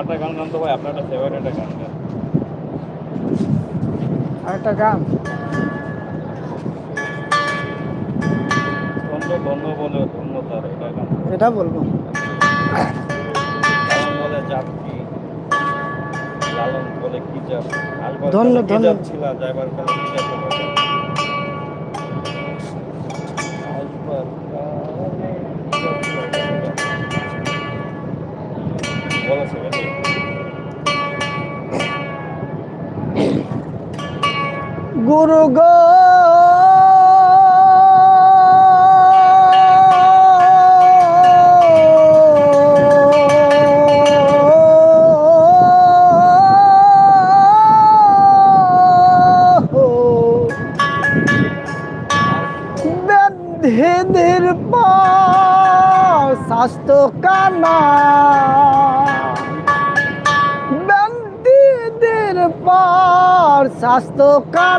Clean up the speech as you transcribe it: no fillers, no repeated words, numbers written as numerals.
একটা গান গান তো ভাই, আপনার একটা ফেভারিট একটা গান গান। আরেকটা গান ধন্য ধন্য বলে ধন্য তার, এটা গান। এটা বলবো। লালন বলে জাত কি, লালন বলে কি জাত, আসবার ধন্য কালে কে ধন্য জাত ছিলা, যাইবার কালে কি জাত হলো। আসবার কালে কি জাত হলো। বলেছে বেশি। গুরু গো বেদের পর স্বাস্থ্য কানা, বেদের পর স্বাস্থ্য কানা।